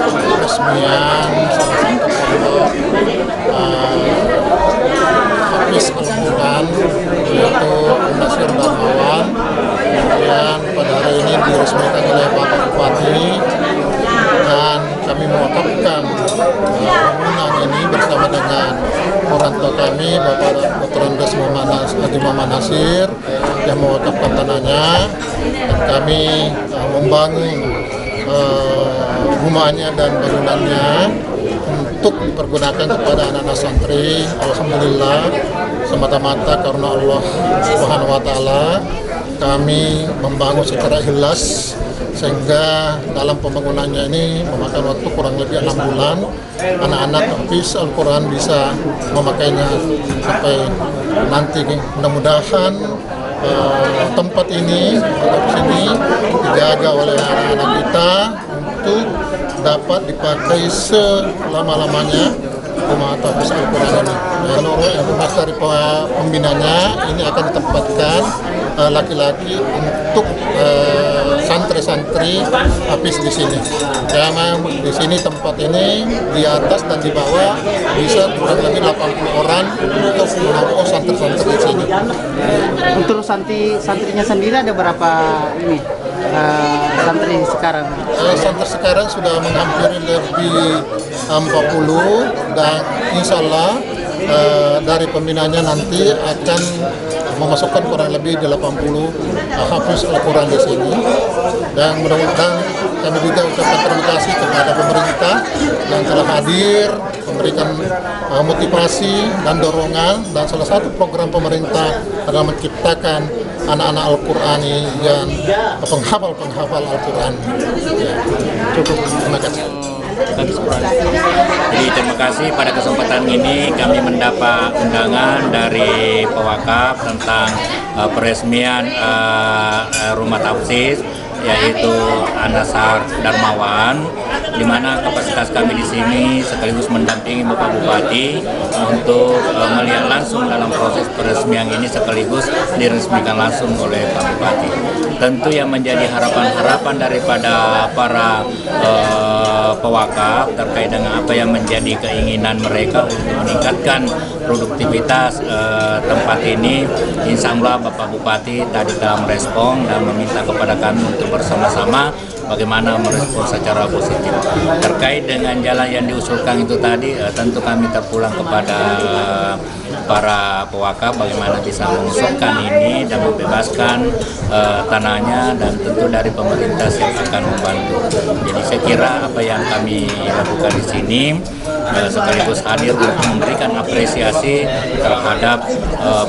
S6: peresmian salah satu pondok Tahfidz Al-Quran, yaitu Nasir Darmawan, yang pada hari ini diresmikan oleh Bapak Bupati, dan kami mewakafkan bangunan ini bersama dengan orang tua kami, Bapak Dr. Andes Haji Muhammad Nasir, yang mewakafkan tanahnya, dan kami membangun rumahnya dan bangunannya untuk dipergunakan kepada anak-anak santri. Alhamdulillah, semata-mata karena Allah Subhanahu wa Ta'ala, kami membangun secara ikhlas, sehingga dalam pembangunannya ini memakan waktu kurang lebih 6 bulan. Anak-anak hafiz Al-Quran bisa memakainya sampai nanti. Mudah-mudahan tempat ini dijaga oleh anak-anak kita untuk dapat dipakai selama-lamanya rumah tahfiz Al-Quran ini. Menurut informasi dari pembinanya, ini akan ditempatkan laki-laki untuk santri-santri hafiz di sini. Karena di sini tempat ini di atas dan di bawah bisa kurang lebih 80 orang untuk menampung santri-santri di sini.
S7: Untuk santrinya sendiri ada berapa ini santri sekarang?
S6: Santri sekarang sudah menghampiri lebih 40 dan insya Allah dari pembinanya nanti akan memasukkan kurang lebih 80 hafiz Al-Quran di sini. Dan mudah-mudahan kami juga ucapkan terima kasih kepada pemerintah yang telah hadir, memberikan motivasi dan dorongan. Dan salah satu program pemerintah adalah menciptakan anak-anak Al-Qurani yang penghafal Al-Quran. Ya. Cukup, terima kasih.
S8: Jadi terima kasih pada kesempatan ini kami mendapat undangan dari Pewakaf tentang peresmian rumah tahfiz, yaitu An-Nasar Darmawan, di mana kapasitas kami di sini sekaligus mendampingi Bapak Bupati untuk melihat langsung dalam proses peresmian ini, sekaligus diresmikan langsung oleh Pak Bupati. Tentu yang menjadi harapan-harapan daripada para pewakaf terkait dengan apa yang menjadi keinginan mereka untuk meningkatkan produktivitas tempat ini. Insya Allah Bapak Bupati tadi telah merespon dan meminta kepada kami untuk bersama-sama bagaimana merespon secara positif. Terkait dengan jalan yang diusulkan itu tadi, tentu kami terpulang kepada para pewakaf bagaimana bisa mengusulkan ini dan membebaskan tanahnya, dan tentu dari pemerintah yang akan membantu. Jadi saya kira apa yang kami lakukan di sini sekaligus hadir untuk memberikan apresiasi terhadap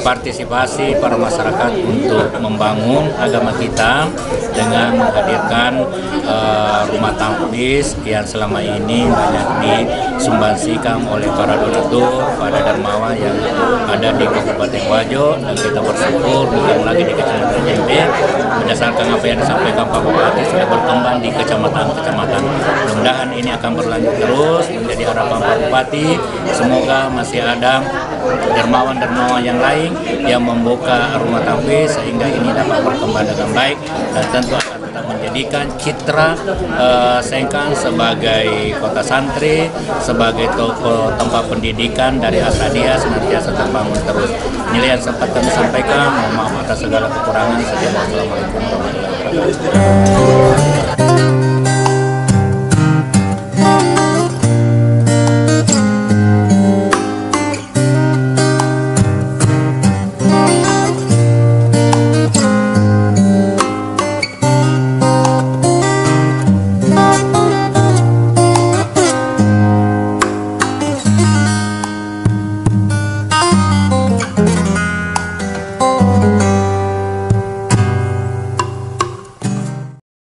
S8: partisipasi para masyarakat untuk membangun agama kita dengan menghadirkan rumah tahfiz yang selama ini banyak disumbangsikan oleh para donatur, para dermawan yang ada di Kabupaten Wajo, dan kita bersyukur bukan lagi di Kecamatan Jembe. Berdasarkan apa yang disampaikan Pak Bupati sudah berkembang di kecamatan-kecamatan. Mudah-mudahan ini akan berlanjut terus, menjadi harapan Pak Bupati. Semoga masih ada dermawan-dermawan yang lain yang membuka rumah tahfiz sehingga ini dapat berkembang dengan baik, dan tentu akan tetap menjadikan citra Sengkang sebagai kota santri, sebagai toko tempat pendidikan dari Asadia senantiasa terbangun terus. Inilah yang sempat kami sampaikan. Mohon maaf atas segala kekurangan. Assalamualaikum warahmatullahi wabarakatuh.